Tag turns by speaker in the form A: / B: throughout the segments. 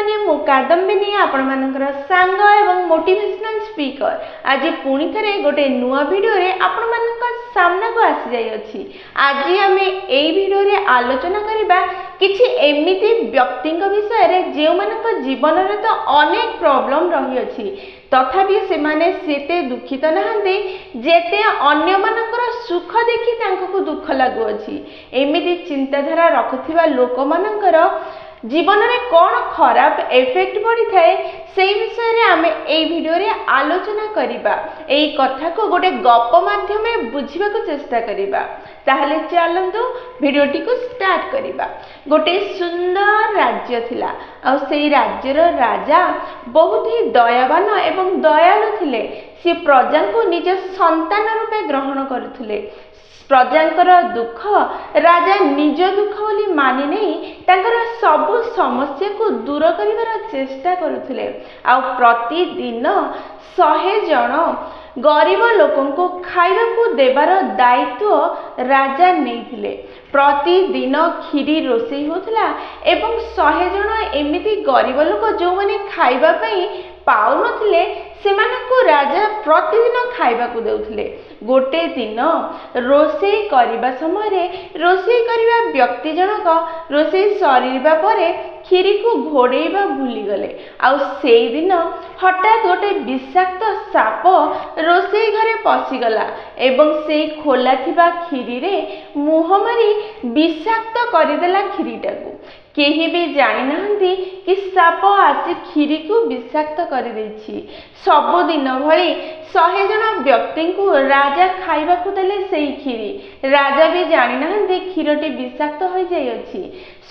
A: मैंने मु कादम्बिनी आपण मानकर सांग एवं मोटिवेशनल स्पीकर आज पुणी थे गोटे नुआ वीडियो रे आपण मानकर सामना को आसी जाई अछि। आज आमे एई वीडियो रे आलोचना करिबा किछि एमिति व्यक्ति विषय रे जे मानक जीवन रे तो अनेक प्रॉब्लम रही अछि तथापि से माने सेते दुखित नहांती जेते अन्य मानकर सुख देखि तांको दुख लागु अछि। एमिति चिंताधारा रखुथिबा लोक मानकर जीवन में कौन खराब इफेक्ट पड़ी थाए से विषय रे आमे एई वीडियो रे आलोचना करिबा। एई कथा को गोटे गप माध्यमे बुझिबा को चेष्टा करिबा। ताहले चलंतु वीडियोटी को स्टार्ट करिबा। गोटे सुंदर राज्य थिला और सेई राज्यर राजा बहुत ही दयावान एवं दयालु थिले। से प्रजा को निज संतान रूपे ग्रहण करुथिले। प्रजांकर दुख राजा निज दुख बोली मानि नहीं तांकर सबु समस्या को दूर करिवार चेष्टा करुथिले। आ प्रतिदिन 100 जन गरीब लोकों को खाइबा को देवार दायित्व राजा नेइथिले। प्रतिदिन खीरी रोषेई होतला एवं 100 जन एमिति गरीब लोक जो माने खाइबा पई पाउ नथिले सेमानकु राजा प्रतिदिन खाइबा को देउथिले। गोटे दिन रोषेई करिबा समय रोषेई करिबा व्यक्ति जनक रोषेई सरीबा परे खीरी को घोड़ेबा भूली गले। आउ सेई दिन हठात गोटे विषाक्त साप रोषेई घरे पशिगला एवं सेई खोला थिबा खीरी रे मुह मारी विषाक्त करदेला खीरीटाकू। केही भी जानि नाहंती कि साप आसी खीरी को विषाक्त कर देछि। सब दिन भली 100 जन व्यक्ति को राजा खाइबा को देले सेई खीरी। राजा भी जानि नाहंती खीरटी विषाक्त हो जाई अछि।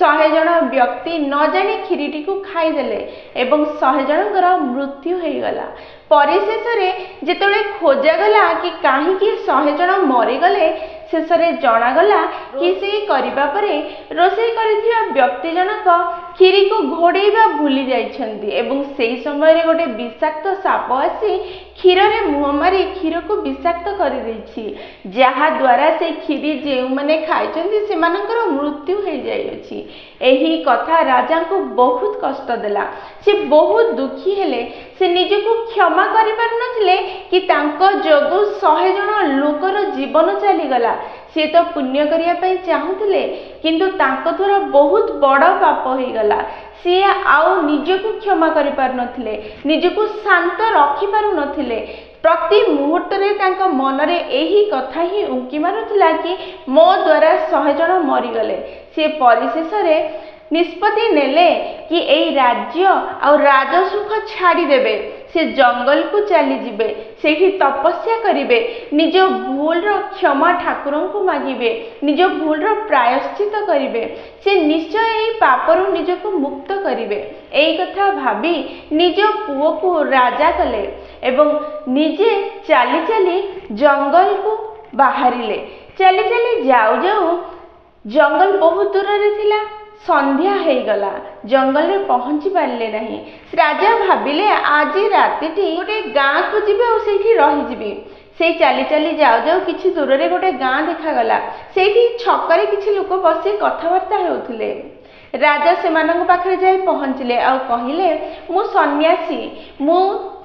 A: 100 जन व्यक्ति न जानि खीरीटी को खाई देले एवं 100 जनकर मृत्यु हो गला। परिशेष रे जेतले खोजा गला कि काहे कि 100 जन मरि गले शेष रे जना गला कि से करिबा परे रोषेई करिथिबा व्यक्ति जनक खीरी को घोड़ेबा भूली जाइछन्ती एवं सेई समय रे गोटे विषाक्त साप आसी क्षीर रे मुह मारी क्षीर को विषाक्त कर देछि। जहा द्वारा से खीरी जे माने खाइछन्ती से मानकर मृत्यु हो जाई अछि। एही कथा राजा को बहुत कष्ट देला। से बहुत दुखी हेले। से निज को क्षमा करि पार नथिले कि तांको जोगु 100 जन लोकर जीवन चली गला। से तो पुण्य करिया पई चाहुथिले किंतु तांको द्वारा बहुत बड़ पाप हो गला। से आउ निज को क्षमा करि पार नथिले, निज को शांत रखि पारु नथिले। प्रति मुहूर्त रे तांको मन रे एही कथा ही उंकी मारुथिला कि मो द्वारा 100 जन मरि गले। से परिशेष रे निष्पत्ति नेले कि एई राज्य और राजसुख छाड़ी देबे। से जंगल को चली जिबे, सेठी तपस्या करिबे, निज भूल रो क्षमा ठाकुरन को मागिबे, निज भूल रो प्रायश्चित करिबे। से निश्चय एई पापरु निज को मुक्त करिबे। एई कथा भाबी निज पुओ को राजा कले एवं निजे चली चली जंगल को बाहरिले। चली चली जाऊ जाऊ जंगल बहुत दूर रे थिला। संध्या हो गला। जंगल रे पहुंची पारले नहीं। राजा भाबिले आज रातिटी गोटे गाँ को जीवे और सेठी रही जीवी। से चली चली जाऊ जाऊ किछि दूर रे गोटे गाँ देखा गला। सेठी छकरे किछि लोक बसी कथाबार्ता होउथिले। राजा सेमानक पाखरे जाई पहुंचले और कहिले मु सन्यासी, मु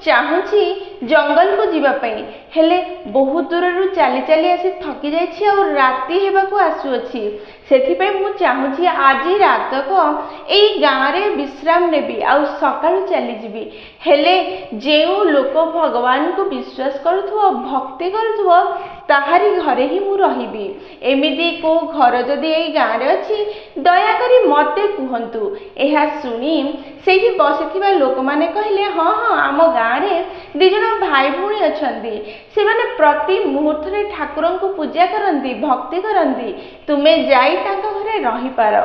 A: चाहूची जंगल को जीवा पई, हेले बहुत दूर रु चली चली आसी थकी जाइछि और राति हेबाकू आसु अछि। सेथिपे मु चाहूची आज रात को एई गाँ रे विश्राम नेबी और सकाळु चली जीवी। हेले जेउ लोक भगवान को विश्वास करुथुव, भक्ति करुथुव ताहारी घरे ही मु रहिबी। एमिति को घर जदि एई गाँ रे अछि दया करी मते कुहंतु। एहा सुनी सेठी बसिथिबा लोक माने कहिले हाँ हाँ आम गाँ रे 2 जन भाई भूणी अछंती। से माने प्रति मुहूर्त रे ठाकुरन को पूजा करंती, भक्ति करंती। तुमे जाई तांका घरे रही पार।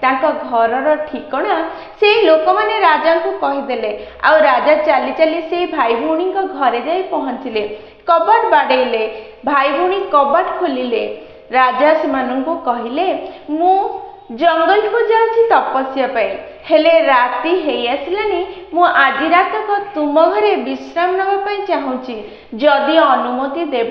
A: तांका घरर ठिकाना से लोक माने राजा को कहिदेले आ राजा चली चली से भाई भूणी को घरे जाई पहुंचिले। कबाट बाडेले। भाई भूणी कबाट खोलिले। राजा सेमानन को कहिले मु जंगल को जाउछि तपस्या पे, हेले राति हेई आसिलानी मु आज रातक तुम घरे विश्राम नापी चाहूँगी जदि अनुमति देव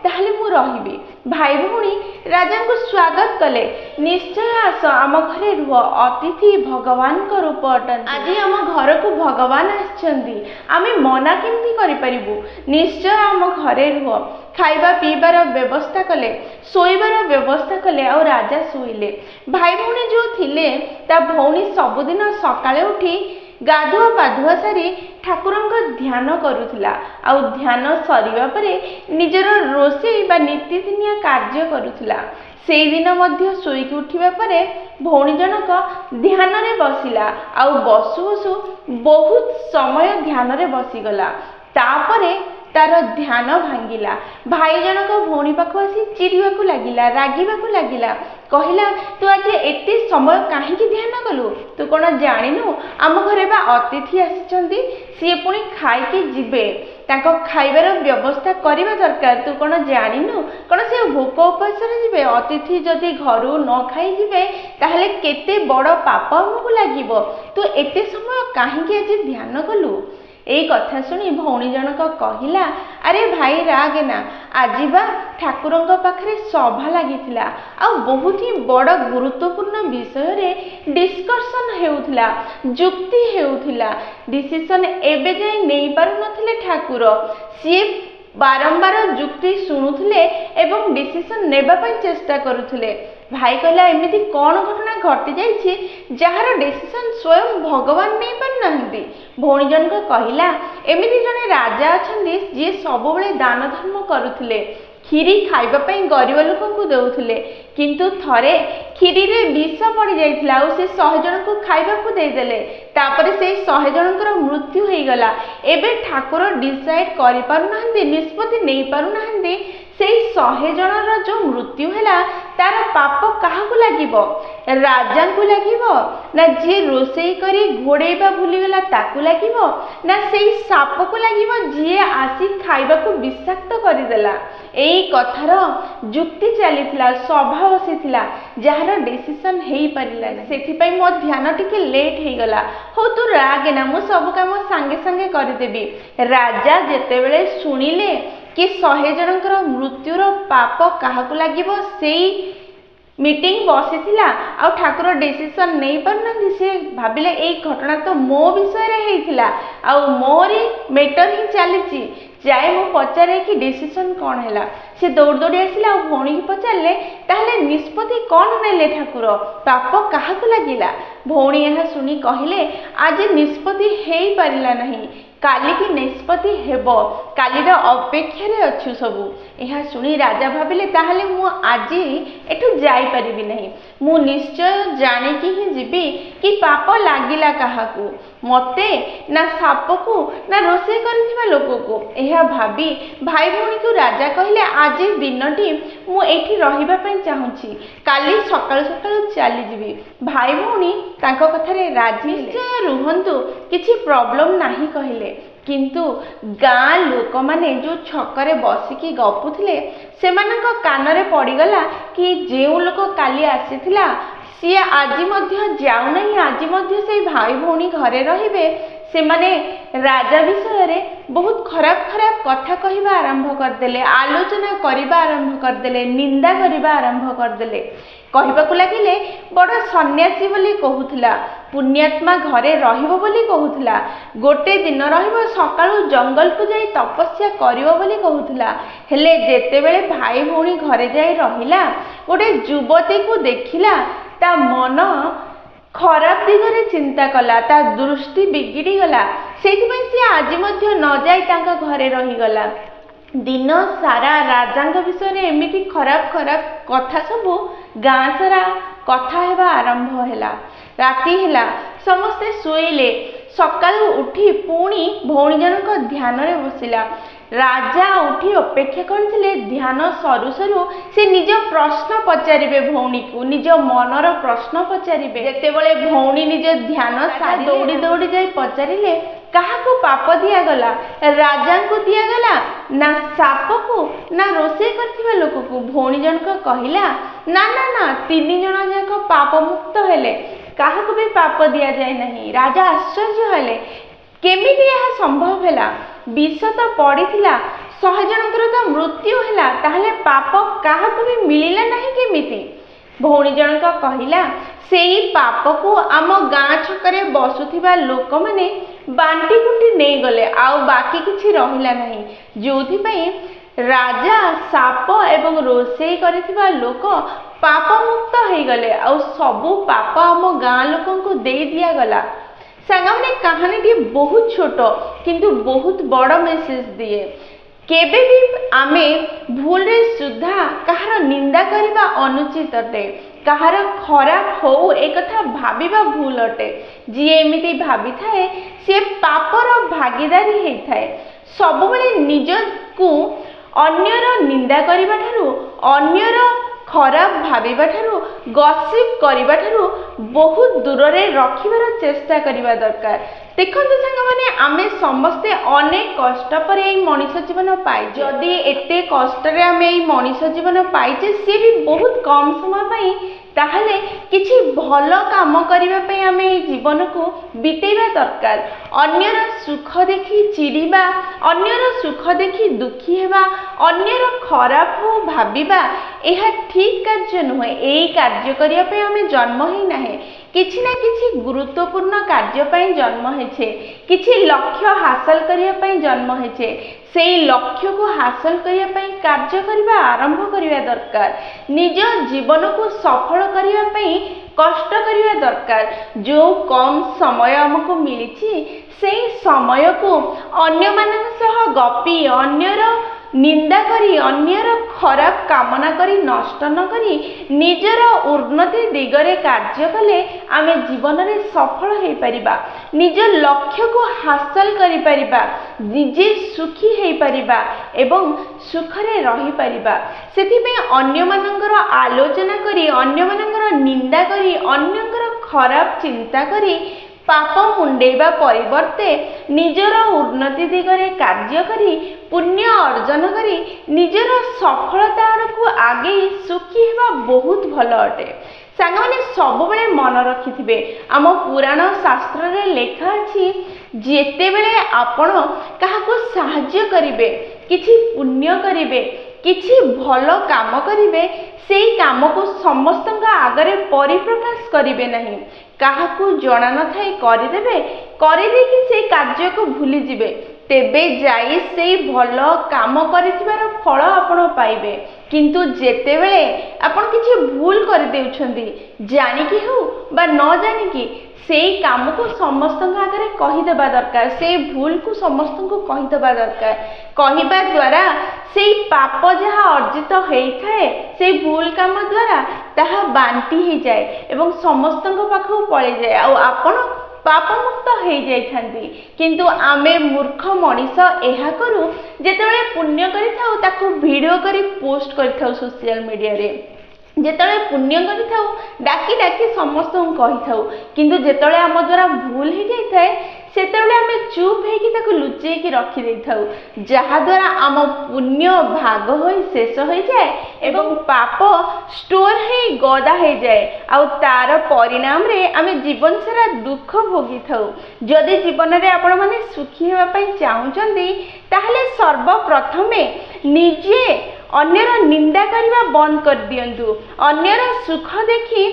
A: ताहले मु रहिबी। भाई भौणी राजा को स्वागत कले। निश्चय आस आम घरे रुह, अतिथि भगवान को रूप अटन। आज आम घर को भगवान आछंदी, आमे मना केमती करि परिबु। निश्चय आम घरे रुह। खाइबा पीबार व्यवस्था कले, शोइबार व्यवस्था कले और राजा शोइले। भाई भौणी जो थिले ता भौणी सबुदिन सकाळे उठी गाधुआ पाधुआ सारी ठाकुरंक ध्यान करुथिला। आउ ध्यान सरिबा परे निजर रोषेई बा नीतिदिनिया कार्य करुथिला। सेई दिन मध्य शोइकी उठिबा परे भौणी जनक ध्यान रे बसिला। आउ बसु बसु बहुत समय ध्यान रे बसिगला। तापरे तार ध्यान भांगिला। भाई जनक भौणी पाखु आसी चिड़िबाकू लागिला, रागिबाकू लागिला। कहिला तू आज एते समय काहे ध्यान कलु? तू कोन जानिनु आम घरे बा अतिथि आसिचंदी, सी पुणी खाइकी जिबे, तांको खाइबार व्यवस्था करिबा दरकार। तू कोन जानिनु कोन से भोक उपास रे जिबे? अतिथि जदि घरु न खाई जिबे ताहले केते बड़ पाप हमकु लागिबो। तू एते समय काहे आज ध्यान कलु? एई कथा सुनी भौणी जनक कहिला अरे भाई रागेना, आज बा ठाकुरंक पाखरे सभा लागिथिला आ बहुत ही बड़ गुरुत्वपूर्ण विषय रे डिस्कशन हेउथिला, जुक्ति हेउथिला। डिसीजन एबे जाय नै पारु नथिले ठाकुर। सी बारंबार जुक्ति शुणुथिले एवं डिसीजन नेबा पई चेष्टा करुथिले। भाई कहला एमिति कौन घटना घटी जाइछि जार डिसीजन स्वयं भगवान नहीं पारनाहंती? भौणी जनक कहिला एमिति जने राजा अछंदी जे सब बेले दान धर्म करुथिले, खीरी खाइबा पई गरीब लोक को देउथिले, किंतु थरे खीरी रे विष पड़ी जाइथिला और से 100 जन को खाइबा को दे देले। तापरे से 100 जनकर मृत्यु होई गला। एबे ठाकुर डिसाइड करि पारु नाहंती, निष्पत्ति नै पारु नाहंती से 100 जनर जो मृत्यु हैला तार पाप काहाकू लागिबो? राजा को लागिबो ना जे रोषेई करी घोड़ेबा भूली गला ताकू लागिबो ना सेई साप को लागिबो जे आसी खाइबा को विषाक्त करि देला? एई कथार जुक्ति चलीथिला, सभा बसिथिला, जहार डिसीजन हेई परिला ना। सेथि पई मो ध्यान टिके लेट हेई गला। हो तू रागे ना, मु सब काम संगे संगे करि देबी। राजा जेते बेले सुनिले कि 100 जनकर मृत्युर पाप काहाकू लागिबो सेई मीटिंग बसिथिला आ ठाकुर डिसीजन नहीं पारनांती, से भाबिले एई घटना तो मो विषय रे हेइथिला आ मोरी मैटर ही चलीची, जाए मु पचारे कि डिसीजन कौन हैला। से दौड़ दौड़ी आसिला आ भौणी की पचारले ताहले निष्पत्ति कौन नेले ठाकुर, पाप काहाकू लागिला? भौणी यह सुनी कहिले आज निष्पत्ति हेई पारिला नहीं, काली की निष्पत्ति हेबो, कालीर अपेक्षा रे अच्छु सबु। यह सुनी राजा भाबिले ताहले मु आज एठु जाई परिबि नहीं, मु निश्चय जाने की ही जीबी कि पाप लागिला काहाकू, मते ना साप को ना रोषे करथिबा लोक को। यह भाबी भाई भौणी को राजा कहिले आज दिनटी मु एठी रहिबा पई चाहूची, काली सकाळ सकाळ चली जीबी। भाई भौणी तांको कथारे राजी निश्चय रुहंतु, किछि प्रॉब्लम नाही कहिले। किंतु गाँ लोक माने जो छकरे बसिकी गपुथिले सेमानक कानरे पड़ीगला कि जेउ लोक काली आसीथिला सी आज मध्य जाऊ नहीं, आज मध्य से भाई भौणी घरे रहिबे। से माने राजा विषय रे बहुत खराब खराब कथा कहवा आरंभ करदेले, आलोचना करबा आरंभ करदेले, निंदा करबा आरंभ करदेले। कहबाकू लागिले बड़ सन्यासी बोली कहूथिला, पुण्यात्मा घरे रहिबो बोली कहूथिला, गोटे दिन रहिबो सकाळु जंगल को जाई तपस्या करिवो बोली कहूथिला। हेले जेते बेले भाई भौणी घरे जाई रहिला, गोटे युवती को देखिला, ता मन खराब दिगरे चिंता कला, ता दृष्टि बिगिड़ी गला। सेथिपई से आज मध्य न जाई तांका घरे रहिगला। दिन सारा राजांग विषय एमिति खराब खराब कथा सबु गाँ सारा कथा हेबा आरंभ हैला। राति हैला, समस्ते सोइले। सकाळु उठी पुणी भौणी जनक ध्यान रे बसिला। राजा उठी अपेक्षा करथिले ध्यान सरू सरू से निज प्रश्न पचारिबे भौणी को, निज मनर प्रश्न पचारिबे। जेतेबेले भौणी निज ध्यान सारी दौड़ी दौड़ी जाई पचारिले काहाकू पाप दिया गला? राजा को दिया गला ना साप को ना रोषे करथिबा लोक को? भौणी जनक कहिला ना ना ना, 3 जन जाक पाप मुक्त हेले, काहाकू भी पाप दिया जाए नहीं। राजा आश्चर्य हेले, केमिति यह संभव हैला विष तो पड़ीथिला 100 जनकर तो मृत्यु हैला ताहले पाप काहाकु भी मिलिला नहीं केमिति भौणी जनक कहिला सेई पाप को आम गाँ छकरे बसुथिबा लोक माने बांटी कुंटी नहीं गले आउ बाकी किछि रहिला नहीं जोथि पई राजा साप एवं रोषेई करिथिबा लोक पाप मुक्त हो गले आउ सबु पाप आम गाँ लोक को दे दिया गला। सांगने कहानी बहुत छोट किंतु बहुत बड़ मेसेज दिए केबे भी आमे भूल रे सुधा कहार निंदा करबा अनुचित अटे कहार खराब हो एक कथा भाबिबा भूल अटे जी एमिति भाबी थाए से पापर भागीदारी हेई थाए सब बेले निज को अन्यर निंदा करबा थारु अन्यर खराब भाबिबा थारु गसिप करबा थारु बहुत दूर रे रखिबार चेष्टा करबा दरकार। देखते सांग मैंने आमे समस्ते अनेक कष्ट पर मनीष जीवन पाई जदि एते कष्ट रे आमे मनीष जीवन पाइचे सी भी बहुत कम समय ताहले किछि भल काम करबा पई आमे जीवन को बितेबा दरकार। अन्यर सुख देखि चिड़ीबा अन्यर सुख देखि दुखी हेबा अन्यर खराब हो भाबिबा यह ठीक कार्य नुहे एई कार्य करिया पई आमे जन्म ही नाही किछि ना किछि गुरुत्वपूर्ण कार्य पई जन्म हेछे किछि लक्ष्य हासिल करिया पई जन्म हेछे सेई लक्ष्य को हासिल करिया पई कार्य करिबा आरंभ करिया दरकार निज जीवन को सफल करिया पई कष्ट करिया दरकार। जो कम समय हमको मिलिछि सेई समय को अन्य मानक सह गपी अन्यर निंदा करी अन्यर खराब कामना करी नष्ट न करी निजर उन्नति दिगरे कार्य कले आमे जीवन रे सफल हो परिबा निज लक्ष्य को हासिल करि परिबा निजे सुखी हो परिबा एवं सुख रे रही परिबा। सेति पे अन्य मानकर आलोचना करी अन्य मानकर निंदा करी अन्यकर खराब चिंता करी पाप मुंडेबा परिवर्ते निजर उन्नति दिगरे कार्य करी पुण्य अर्जन करी निजर सफलता को आगे सुखी हेबा बहुत भल अटे। सांग मैंने सब बेले मन रखिथिबे आम पुराण शास्त्र रे लेखा अछि जेते बेले आपण काहाको सहाय्य करिवे किछि पुण्य करिवे किछि भल काम करिवे सेई काम को समस्त आगरे परिप्रकाश करिवे नहीं काहाकू जना न थाई करिदेबे करिदेकी से कार्य को भूली जिवे तेबे जाई से भल काम करिथिबार फल आपण पाइबे। किंतु जेते बेले आपण किछि भूल कर देउछंदी जानिकी हो बा न जानिकी सेई काम को समस्त आगे कहीदेबा दरकार से भूल को समस्त को कहीदेबा दरकार कहवा द्वारा से पाप जहाँ अर्जित होता है से भूल काम द्वारा ताहा बांटी हो जाए एवं समस्त पाखु पड़े जाए आपण पाप मुक्त हो जाइथांती। किंतु आमे मूर्ख मनीष एहा करू जेतेबेले पुण्य करिथाउ ताकू वीडियो करी पोस्ट करिथाउ सोशल मीडिया रे जेतेबेले पुण्य करिथाउ डाकी डाकी समस्त कही थाउ किंतु जेतेबेले आम द्वारा भूल हो जाए सेतेबेले आमे चुप हेकी ताकू लुचेकी रखी देथाउ जहा द्वारा आम पुण्य भाग होई शेष हो जाए एवं पाप स्टोर हे गदा हो जाए आउ तार परिणाम रे आमे जीवन सारा दुख भोगी थाउ। जदि जीवन रे आपण माने सुखी हेबा पई चाहुचंदी ताहले सर्वप्रथमे निजे अन्यर निंदा करबा बंद कर दियंतु अन्यर सुख देखी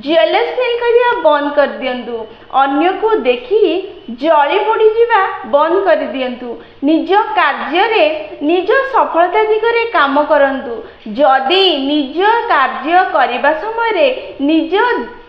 A: जेलस फील करिया बंद कर दियंतु अन्य को देखी जली पड़ी जीवा बंद कर दियंतु निज कार्य रे निज सफलता दिगरे काम करंतु। जदि निज कार्य करबा समय रे निज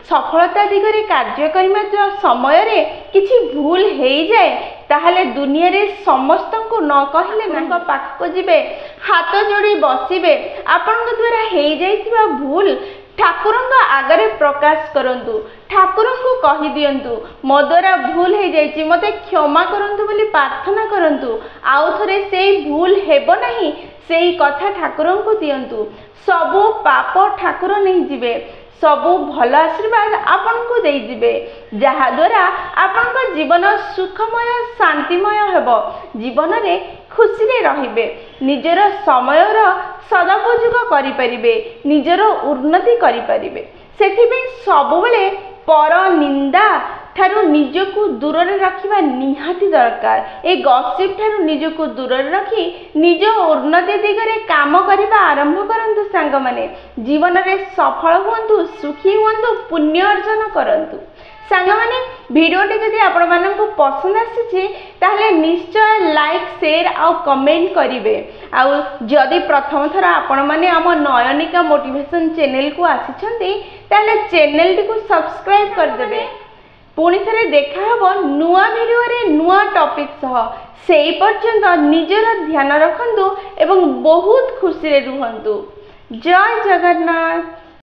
A: सफलता दिगरे कार्य करबा समय रे किछि भूल हो जाए ताहले दुनिया रे समस्त को न कहले ना पाख को जिबे हाथ जोड़ी बसिबे आपण द्वारा हो जाइथिबा भूल ठाकुर आगरे प्रकाश करंतु ठाकुर को कही दियंतु मो द्वारा भूल हो जाइछि मते क्षमा करंतु बोली प्रार्थना करंतु आउ थरे से भूल हेबो नहीं सेही कथा ठाकुर को दियंतु सबु पाप ठाकुर नहीं जिबे सबु भल आशीर्वाद आपण को दे दिबे जहा द्वारा आपण जीवन सुखमय शांतिमय हेबो जीवन रे खुशी रे रहिबे निजर समयर सदुपयोग करि परिबे निजर उन्नति करि परिबे। सेथि पे सब बेले पर निंदा ଠାରୁ ନିଜକୁ ଦୂରରେ ରଖିବା ନିହାତି ଦରକାର। ଏ ଗସିପ ଠାରୁ ନିଜକୁ ଦୂରରେ ରଖି ନିଜ ଉନ୍ନତି ଦିଗରେ କାମ କରିବା ଆରମ୍ଭ କରନ୍ତୁ ସାଙ୍ଗମାନେ। ଜୀବନରେ ସଫଳ ହୁଅନ୍ତୁ, ସୁଖୀ ହୁଅନ୍ତୁ, ପୁଣ୍ୟ ଅର୍ଜନ କରନ୍ତୁ। ସାଙ୍ଗମାନେ ଭିଡ଼ିଓଟି ଯଦି ଆପଣମାନଙ୍କୁ ପସନ୍ଦ ଆସିଛି ତାହେଲେ ନିଶ୍ଚୟ ଲାଇକ୍, ସେୟାର ଆଉ କମେଣ୍ଟ କରିବେ। ଆଉ ଯଦି ପ୍ରଥମ ଥର ଆପଣମାନେ ଆମ ନୟନିକା ମୋଟିଭେସନ୍ ଚ୍ୟାନେଲକୁ ଆସିଛନ୍ତି ତାହେଲେ ଚ୍ୟାନେଲଟିକୁ ସବସ୍କ୍ରାଇବ୍ କରିଦେବେ। ପୁଣି ଥରେ ଦେଖା ହେବ ନୂଆ ଭିଡ଼ିଓରେ ନୂଆ ଟପିକ୍ ସହ। ସେହି ପର୍ଯ୍ୟନ୍ତ ନିଜର ଧ୍ୟାନ ରଖନ୍ତୁ ଏବଂ ବହୁତ ଖୁସିରେ ରୁହନ୍ତୁ। ଜୟ ଜଗନ୍ନାଥ।